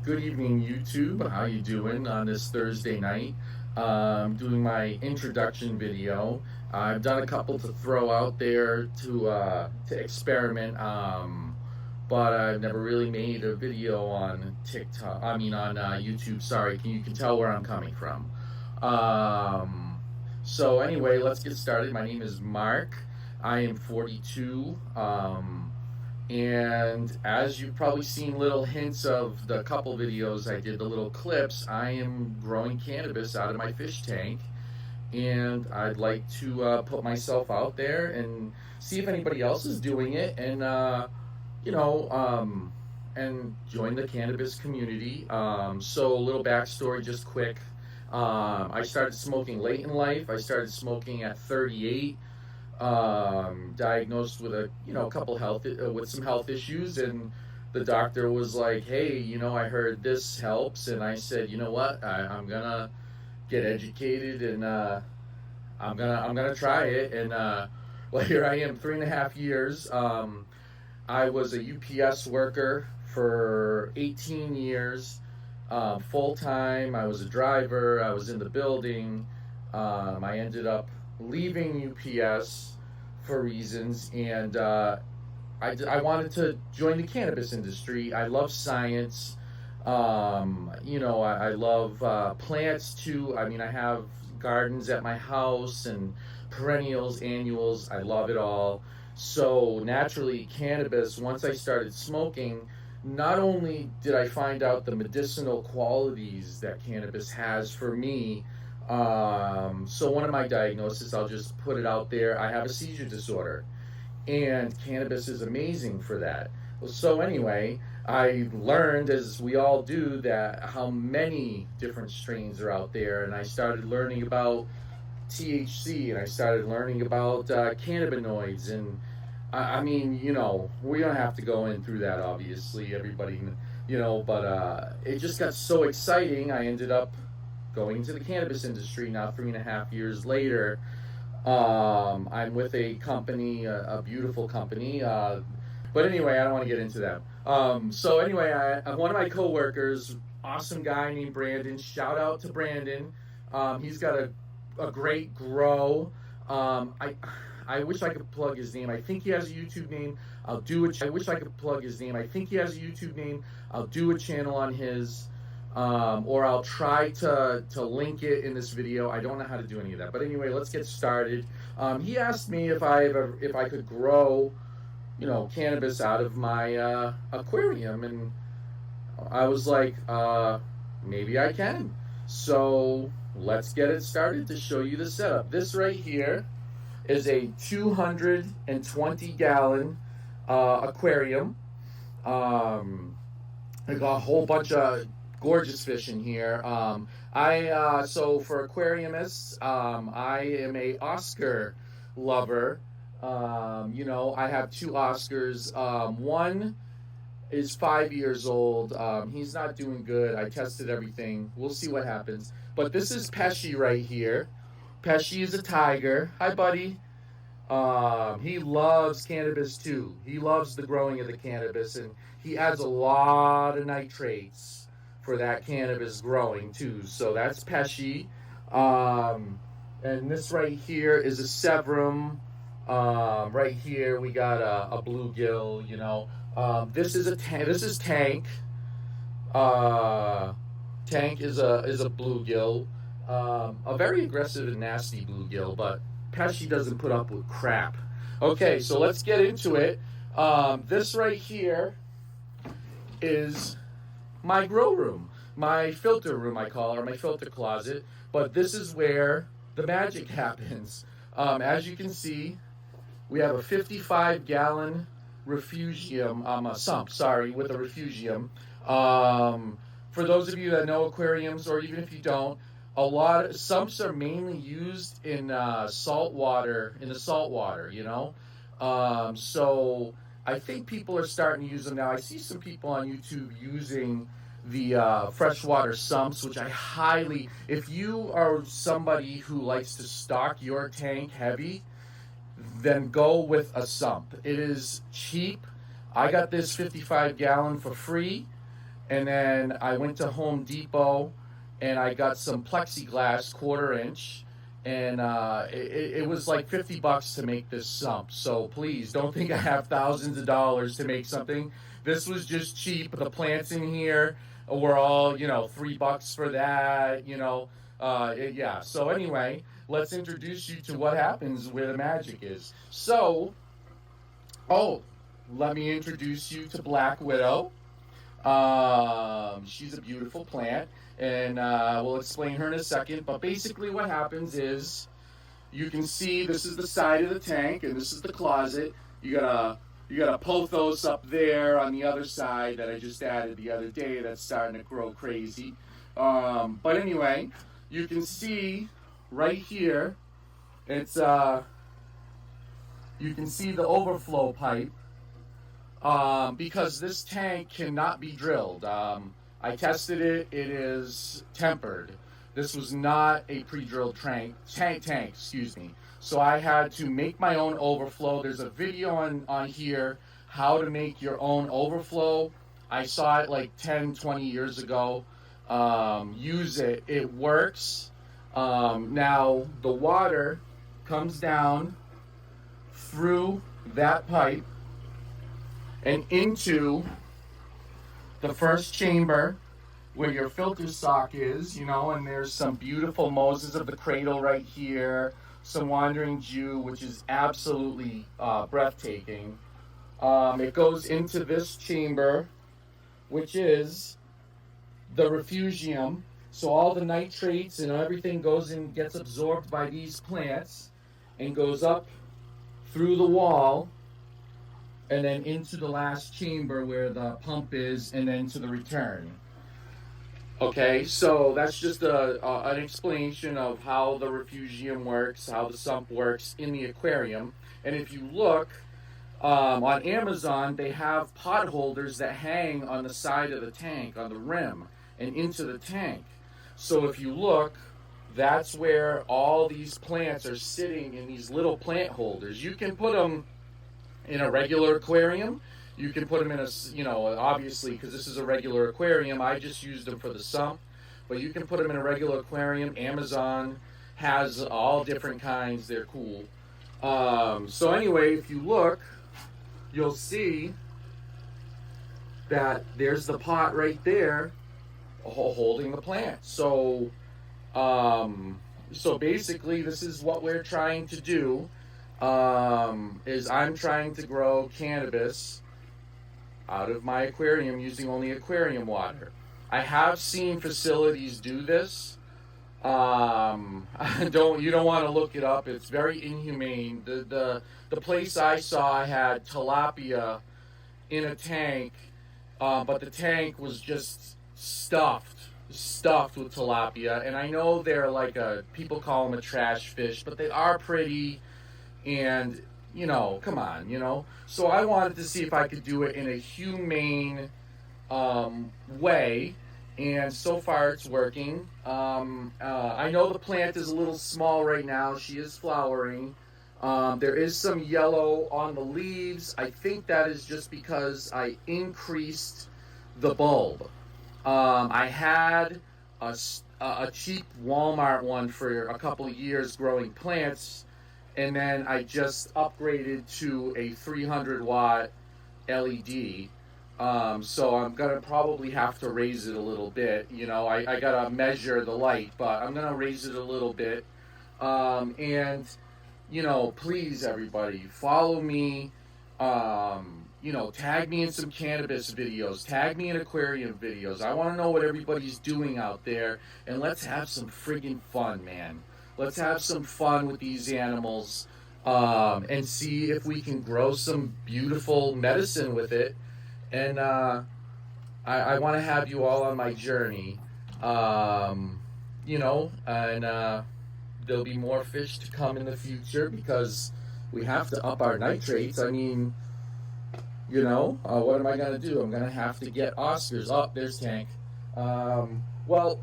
Good evening, YouTube. How you doing on this Thursday night? Doing my introduction video. I've done a couple to throw out there to experiment, but I've never really made a video on TikTok. I mean on YouTube. Sorry, you can tell where I'm coming from. So anyway, let's get started. My name is Mark. I am 42. And as you've probably seen little hints of the couple videos I did, the little clips, I am growing cannabis out of my fish tank. And I'd like to put myself out there and see if anybody else is doing it you know, and join the cannabis community. So a little backstory, just quick. I started smoking late in life. I started smoking at 38. Diagnosed with a couple with some health issues, and the doctor was like, "Hey, I heard this helps," and I said, "You know what? I'm gonna get educated, and I'm gonna try it." And well, here I am, 3.5 years. I was a UPS worker for 18 years, full time. I was a driver. I was in the building. I ended up leaving UPS for reasons, and I wanted to join the cannabis industry. I love science. I love plants too. I mean, I have gardens at my house and perennials, annuals. I love it all. So naturally, cannabis, once I started smoking, not only did I find out the medicinal qualities that cannabis has for me, so one of my diagnoses, I'll just put it out there, I have a seizure disorder, and cannabis is amazing for that. So anyway, I learned, as we all do, that how many different strains are out there, and I started learning about THC, and I started learning about cannabinoids, and I mean, we don't have to go in through that, obviously, everybody, but it just got so exciting. I ended up going into the cannabis industry now 3.5 years later. I'm with a company, a beautiful company, but anyway, I don't want to get into that. So anyway, one of my coworkers, awesome guy named Brandon, shout out to Brandon. He's got a great grow. I wish I could plug his name. I think he has a YouTube name. I'll do it. I wish I could plug his name. I think he has a YouTube name. I'll do a channel on his, or I'll try to link it in this video. I don't know how to do any of that. But anyway, let's get started. He asked me if I could grow, cannabis out of my aquarium, and I was like, maybe I can. So let's get it started to show you the setup. This right here is a 220-gallon aquarium. I got a whole bunch of gorgeous fish in here. So for aquariumists, I am a Oscar lover. I have two Oscars. One is 5 years old. He's not doing good. I tested everything. We'll see what happens. But this is Pesci right here. Pesci is a tiger. Hi, buddy. He loves cannabis too. He loves the growing of the cannabis, and he adds a lot of nitrates for that cannabis growing too. So that's Pesci. And this right here is a Severum. Right here we got a bluegill. This is This is Tank. Tank is a bluegill. A very aggressive and nasty bluegill, but Pesci doesn't put up with crap. Okay, so let's get into it. This right here is my grow room, my filter room, I call it, or my filter closet. But this is where the magic happens. As you can see, we have a 55-gallon refugium, a sump, with a refugium. For those of you that know aquariums, or even if you don't, sumps are mainly used in salt water, So I think people are starting to use them now. I see some people on YouTube using the freshwater sumps, which I highly, if you are somebody who likes to stock your tank heavy, then go with a sump. It is cheap. I got this 55-gallon for free. And then I went to Home Depot and I got some plexiglass 1/4 inch, and it was like $50 to make this sump. So please don't think I have thousands of dollars to make something. This was just cheap. The plants in here were all, $3 for that. Yeah. So anyway, let's introduce you to what happens where the magic is. So, let me introduce you to Black Widow. She's a beautiful plant, and we'll explain her in a second. But basically, what happens is you can see this is the side of the tank, and this is the closet. You got a pothos up there on the other side that I just added the other day. That's starting to grow crazy. But anyway, you can see right here. It's you can see the overflow pipe. Because this tank cannot be drilled. I tested it. It is tempered. This was not a pre-drilled tank, excuse me. So I had to make my own overflow. There's a video on here how to make your own overflow. I saw it like 10, 20 years ago. Use it. It works. Now the water comes down through that pipe and into the first chamber where your filter sock is, and there's some beautiful Moses of the Cradle right here, some Wandering Jew, which is absolutely breathtaking. It goes into this chamber, which is the refugium. So all the nitrates and everything goes and gets absorbed by these plants and goes up through the wall and then into the last chamber where the pump is, and then to the return. Okay, so that's just an explanation of how the refugium works, how the sump works in the aquarium. And if you look on Amazon, they have pot holders that hang on the side of the tank, on the rim, and into the tank. So if you look, that's where all these plants are sitting in these little plant holders. You can put them in a regular aquarium. You can put them in obviously, because this is a regular aquarium, I just used them for the sump. But you can put them in a regular aquarium. Amazon has all different kinds. They're cool. So anyway, if you look, you'll see that there's the pot right there holding the plant. So basically, this is what we're trying to do. Is I'm trying to grow cannabis out of my aquarium using only aquarium water. I have seen facilities do this. You don't want to look it up. It's very inhumane. The place I saw had tilapia in a tank, but the tank was just stuffed with tilapia. And I know they're like people call them a trash fish, but they are pretty. And, come on, So I wanted to see if I could do it in a humane way, and so far it's working. I know the plant is a little small right now. She is flowering. There is some yellow on the leaves. I think that is just because I increased the bulb. I had a cheap Walmart one for a couple of years growing plants, and then I just upgraded to a 300-watt LED. So I'm going to probably have to raise it a little bit. I got to measure the light, but I'm going to raise it a little bit. And, please, everybody, follow me. Tag me in some cannabis videos. Tag me in aquarium videos. I want to know what everybody's doing out there. And let's have some friggin' fun, man. Let's have some fun with these animals, and see if we can grow some beautiful medicine with it. And I want to have you all on my journey, and there'll be more fish to come in the future because we have to up our nitrates. I mean, what am I going to do? I'm going to have to get Oscars. Oh, there's Tank. Well,